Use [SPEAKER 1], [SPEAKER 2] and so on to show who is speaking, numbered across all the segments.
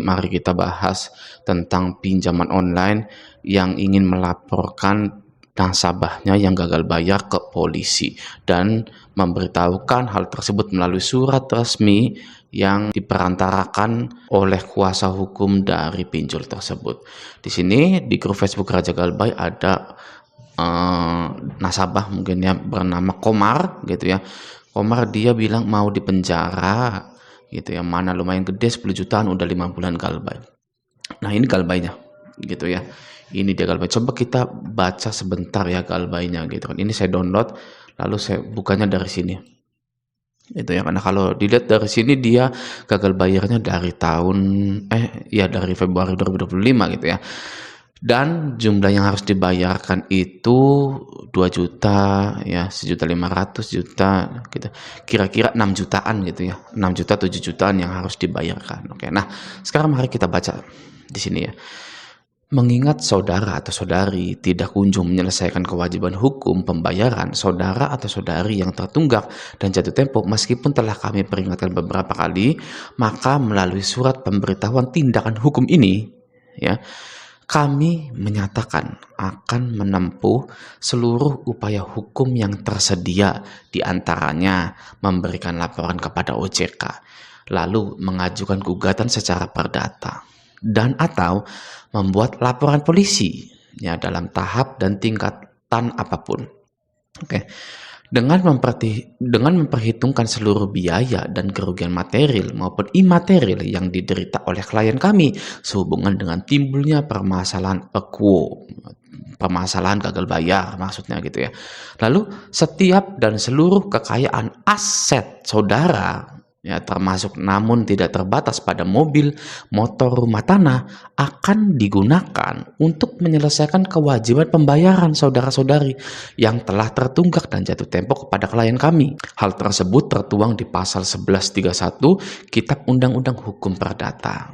[SPEAKER 1] Mari kita bahas tentang pinjaman online yang ingin melaporkan nasabahnya yang gagal bayar ke polisi dan memberitahukan hal tersebut melalui surat resmi yang diperantarakan oleh kuasa hukum dari pinjol tersebut. Di sini di grup Facebook Raja Galbay ada nasabah mungkin ya bernama Komar gitu ya. Komar dia bilang mau dipenjara gitu ya, mana lumayan gede 10 jutaan udah 5 bulan Galbay. Nah ini Galbaynya gitu ya, ini dia Galbay. Coba kita baca sebentar ya Galbaynya gitu kan. Ini saya download lalu saya bukanya dari sini itu ya, karena kalau dilihat dari sini dia gagal bayarnya dari dari Februari 2025 gitu ya. Dan jumlah yang harus dibayarkan itu 2 juta ya, 1.500.000 gitu. Kira-kira 6 jutaan gitu ya. 6 juta 7 jutaan yang harus dibayarkan. Oke. Nah, sekarang mari kita baca di sini ya. Mengingat saudara atau saudari tidak kunjung menyelesaikan kewajiban hukum pembayaran saudara atau saudari yang tertunggak dan jatuh tempo meskipun telah kami peringatkan beberapa kali, maka melalui surat pemberitahuan tindakan hukum ini ya, kami menyatakan akan menempuh seluruh upaya hukum yang tersedia, diantaranya memberikan laporan kepada OJK, lalu mengajukan gugatan secara perdata, dan atau membuat laporan polisi ya dalam tahap dan tingkatan apapun. Oke. Dengan memperhitungkan seluruh biaya dan kerugian material maupun imaterial yang diderita oleh klien kami sehubungan dengan timbulnya permasalahan EQUO, permasalahan gagal bayar maksudnya gitu ya. Lalu setiap dan seluruh kekayaan aset saudara ya, termasuk namun tidak terbatas pada mobil, motor, rumah tanah, akan digunakan untuk menyelesaikan kewajiban pembayaran saudara-saudari yang telah tertunggak dan jatuh tempo kepada klien kami. Hal tersebut tertuang di pasal 1131 Kitab Undang-Undang Hukum Perdata.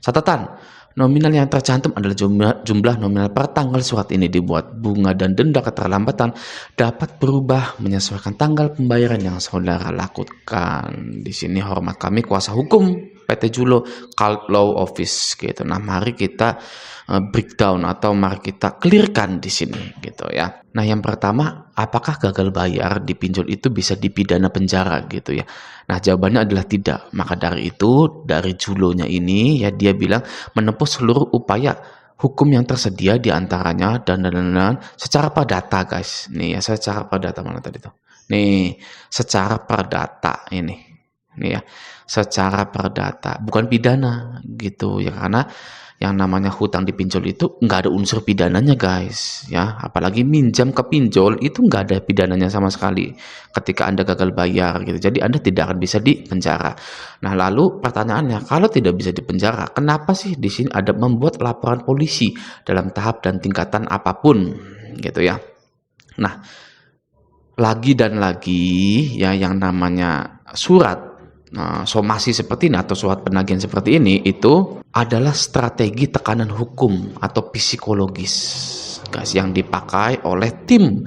[SPEAKER 1] Catatan, nominal yang tercantum adalah jumlah nominal per tanggal surat ini dibuat. Bunga dan denda keterlambatan dapat berubah menyesuaikan tanggal pembayaran yang saudara lakukan. Di sini hormat kami kuasa hukum PT Julo Cult Law Office gitu. Nah, mari kita breakdown atau mari kita clearkan di sini gitu ya. Nah, yang pertama, apakah gagal bayar di pinjol itu bisa dipidana penjara gitu ya? Nah, jawabannya adalah tidak. Maka dari itu, dari Julonya ini ya dia bilang menempuh seluruh upaya hukum yang tersedia diantaranya dan secara perdata guys. Nih ya, secara perdata mana tadi tuh? Nih, secara perdata ini. Nih ya, secara perdata, bukan pidana gitu ya, karena yang namanya hutang di pinjol itu nggak ada unsur pidananya guys ya, apalagi minjam ke pinjol itu nggak ada pidananya sama sekali ketika Anda gagal bayar gitu, jadi Anda tidak akan bisa dipenjara. Nah, lalu pertanyaannya, kalau tidak bisa dipenjara, kenapa sih di sini ada membuat laporan polisi dalam tahap dan tingkatan apapun gitu ya? Nah, lagi dan lagi ya, yang namanya surat somasi seperti ini atau surat penagihan seperti ini itu adalah strategi tekanan hukum atau psikologis guys yang dipakai oleh tim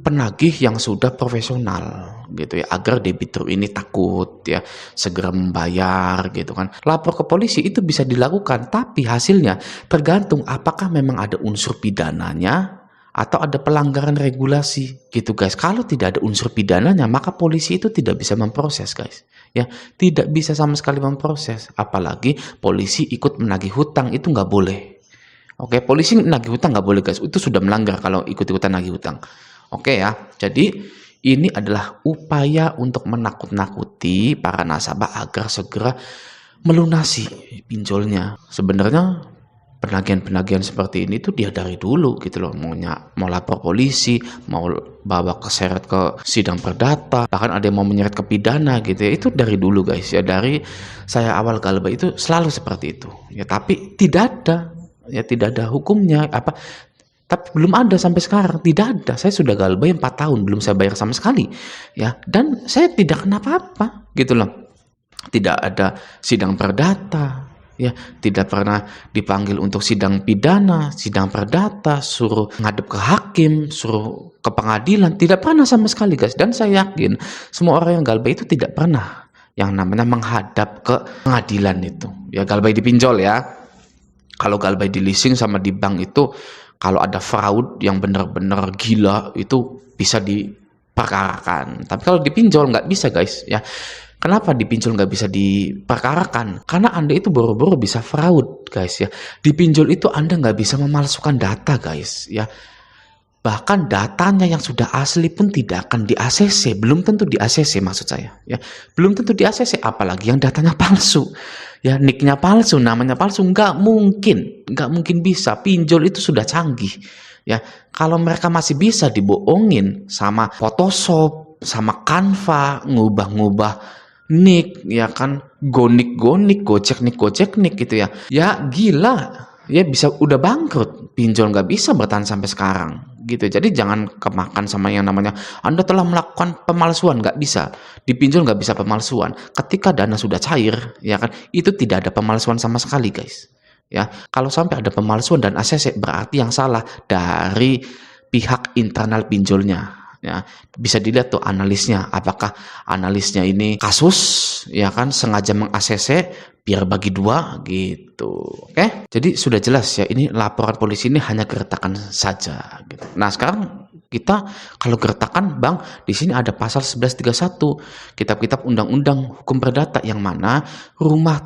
[SPEAKER 1] penagih yang sudah profesional gitu ya, agar debitur ini takut ya, segera membayar gitu kan. Lapor ke polisi itu bisa dilakukan, tapi hasilnya tergantung apakah memang ada unsur pidananya atau ada pelanggaran regulasi gitu guys. Kalau tidak ada unsur pidananya, maka polisi itu tidak bisa memproses guys ya, tidak bisa sama sekali memproses. Apalagi polisi ikut menagih hutang, itu nggak boleh. Oke, polisi menagih hutang nggak boleh guys, itu sudah melanggar kalau ikut-ikutan nagih hutang. Oke ya, jadi ini adalah upaya untuk menakut-nakuti para nasabah agar segera melunasi pinjolnya. Sebenarnya penagihan-penagihan seperti ini tuh dia dari dulu gitu loh, mau lapor polisi, mau bawa keseret ke sidang perdata, bahkan ada yang mau menyeret ke pidana gitu ya, itu dari dulu guys ya, dari saya awal Galbay itu selalu seperti itu ya, tapi tidak ada hukumnya apa, tapi belum ada sampai sekarang, tidak ada. Saya sudah Galbay 4 tahun belum saya bayar sama sekali ya, dan saya tidak kenapa-apa gitu loh, tidak ada sidang perdata ya, tidak pernah dipanggil untuk sidang pidana, sidang perdata, suruh ngadep ke hakim, suruh ke pengadilan, tidak pernah sama sekali guys. Dan saya yakin semua orang yang Galbay itu tidak pernah yang namanya menghadap ke pengadilan itu. Ya Galbay dipinjol ya. Kalau Galbay di leasing sama di bank itu, kalau ada fraud yang benar-benar gila itu bisa diperkarakan. Tapi kalau dipinjol nggak bisa guys ya. Kenapa dipinjol nggak bisa diperkarakan? Karena Anda itu boro-boro bisa fraud guys ya. Dipinjol itu Anda nggak bisa memalsukan data guys ya. Bahkan datanya yang sudah asli pun tidak akan di ACC, belum tentu di ACC maksud saya ya. Belum tentu di ACC, apalagi yang datanya palsu. Ya nicknya palsu, namanya palsu, nggak mungkin bisa. Pinjol itu sudah canggih ya. Kalau mereka masih bisa dibohongin sama Photoshop, sama Canva, ngubah-ngubah nick ya kan, gonik-gonik, gocek-nik gitu ya. Ya gila. Ya bisa udah bangkrut, pinjol nggak bisa bertahan sampai sekarang gitu. Jadi jangan kemakan sama yang namanya Anda telah melakukan pemalsuan, nggak bisa. Dipinjol nggak bisa pemalsuan. Ketika dana sudah cair, ya kan, itu tidak ada pemalsuan sama sekali guys. Ya, kalau sampai ada pemalsuan dan ACC berarti yang salah dari pihak internal pinjolnya. Ya, bisa dilihat tuh analisnya, apakah analisnya ini kasus ya kan sengaja meng-ACC biar bagi dua gitu. Oke, jadi sudah jelas ya, ini laporan polisi ini hanya gertakan saja gitu. Nah sekarang kita kalau gertakan bang, di sini ada pasal 1131 kitab-kitab undang-undang hukum perdata, yang mana rumah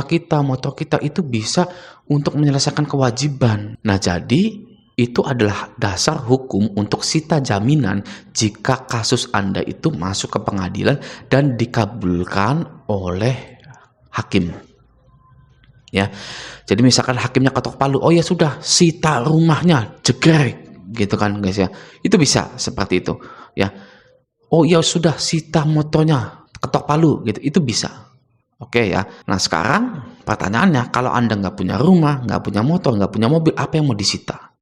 [SPEAKER 1] kita, motor kita itu bisa untuk menyelesaikan kewajiban. Nah jadi itu adalah dasar hukum untuk sita jaminan jika kasus Anda itu masuk ke pengadilan dan dikabulkan oleh hakim. Ya, jadi misalkan hakimnya ketok palu, oh ya sudah, sita rumahnya, jegrek, gitu kan guys ya. Itu bisa seperti itu. Ya, oh ya sudah, sita motornya, ketok palu, gitu. Itu bisa. Oke ya. Nah sekarang pertanyaannya, kalau Anda nggak punya rumah, nggak punya motor, nggak punya mobil, apa yang mau disita?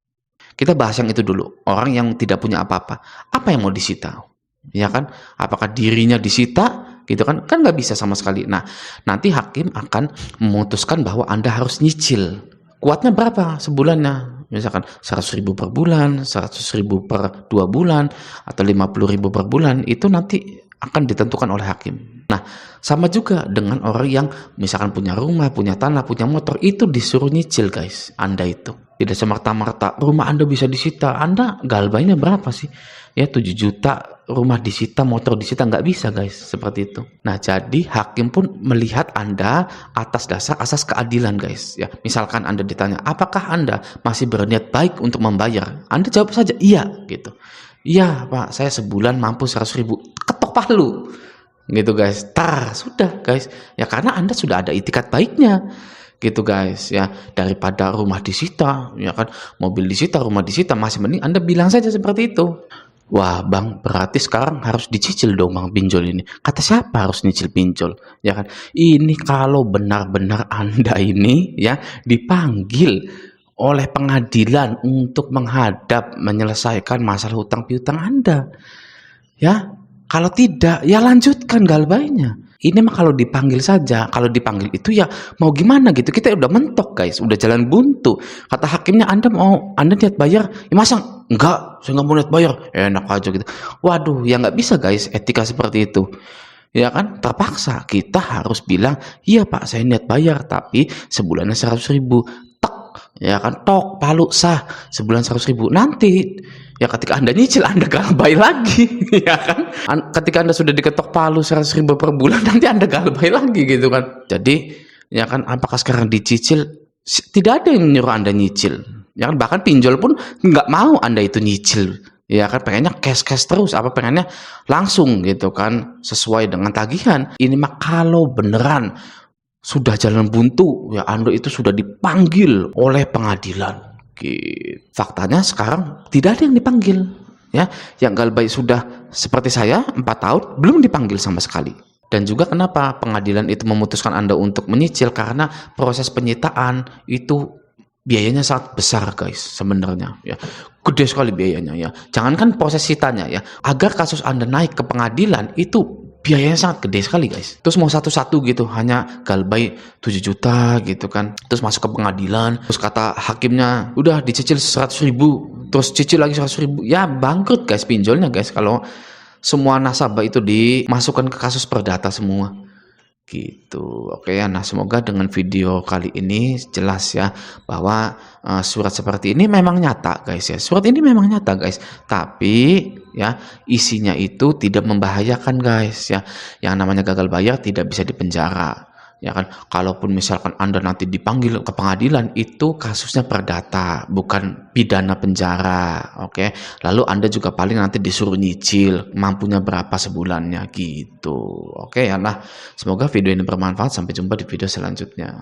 [SPEAKER 1] Kita bahas yang itu dulu. Orang yang tidak punya apa-apa, apa yang mau disita? Ya kan? Apakah dirinya disita? Gitu kan? Kan nggak bisa sama sekali. Nah, nanti hakim akan memutuskan bahwa Anda harus nyicil. Kuatnya berapa sebulannya? Misalkan 100.000 per bulan, 100.000 per 2 bulan, atau 50.000 per bulan. Itu nanti akan ditentukan oleh hakim. Nah, sama juga dengan orang yang misalkan punya rumah, punya tanah, punya motor, itu disuruh nyicil guys, Anda itu. Tidak semerta-merta rumah Anda bisa disita. Anda galbainya berapa sih? Ya 7 juta rumah disita, motor disita, nggak bisa guys, seperti itu. Nah jadi hakim pun melihat Anda atas dasar asas keadilan guys. Ya misalkan Anda ditanya, apakah Anda masih berniat baik untuk membayar? Anda jawab saja iya gitu. Iya Pak, saya sebulan mampu 100.000. Ketok palu gitu guys. Sudah guys. Ya karena Anda sudah ada itikat baiknya gitu guys ya. Daripada rumah disita ya kan, mobil disita, rumah disita, masih mending Anda bilang saja seperti itu. Wah bang, berarti sekarang harus dicicil dong bang pinjol ini. Kata siapa harus nyicil pinjol? Ya kan? Ini kalau benar-benar Anda ini ya dipanggil oleh pengadilan untuk menghadap menyelesaikan masalah hutang piutang Anda. Ya, kalau tidak ya lanjutkan galbainya. Ini mah kalau dipanggil saja, kalau dipanggil itu ya mau gimana gitu. Kita udah mentok guys, udah jalan buntu. Kata hakimnya Anda niat bayar, ya masa enggak, saya nggak mau niat bayar, enak aja gitu. Waduh, ya nggak bisa guys, etika seperti itu. Ya kan, terpaksa kita harus bilang, iya Pak saya niat bayar, tapi sebulannya 100.000. Ya kan, tok palu sah sebulan 100.000. Nanti ya ketika Anda nyicil Anda galbay lagi ya kan, ketika Anda sudah diketok palu 100.000 per bulan nanti Anda galbay lagi gitu kan. Jadi ya kan, apakah sekarang dicicil? Tidak ada yang nyuruh Anda nyicil ya kan, bahkan pinjol pun nggak mau Anda itu nyicil ya kan, pengennya cash terus, apa pengennya langsung gitu kan, sesuai dengan tagihan. Ini mah kalau beneran sudah jalan buntu ya, Anda itu sudah dipanggil oleh pengadilan gitu. Faktanya sekarang tidak ada yang dipanggil ya, yang galbay sudah seperti saya 4 tahun belum dipanggil sama sekali. Dan juga kenapa pengadilan itu memutuskan Anda untuk menyicil, karena proses penyitaan itu biayanya sangat besar guys sebenarnya ya, gede sekali biayanya ya. Jangankan proses sitanya ya, agar kasus Anda naik ke pengadilan itu biayanya sangat gede sekali guys. Terus mau satu-satu gitu, hanya galbay 7 juta gitu kan, terus masuk ke pengadilan, terus kata hakimnya udah dicicil 100.000, terus cicil lagi 100.000, ya bangkrut guys pinjolnya guys, kalau semua nasabah itu dimasukkan ke kasus perdata semua gitu. Oke ya, nah semoga dengan video kali ini jelas ya bahwa surat seperti ini memang nyata guys ya. Surat ini memang nyata guys, tapi ya isinya itu tidak membahayakan guys ya. Yang namanya gagal bayar tidak bisa dipenjara. Ya kan, kalaupun misalkan Anda nanti dipanggil ke pengadilan, itu kasusnya perdata, bukan pidana penjara, oke. Lalu Anda juga paling nanti disuruh nyicil, mampunya berapa sebulannya gitu, oke ya. Nah, semoga video ini bermanfaat, sampai jumpa di video selanjutnya.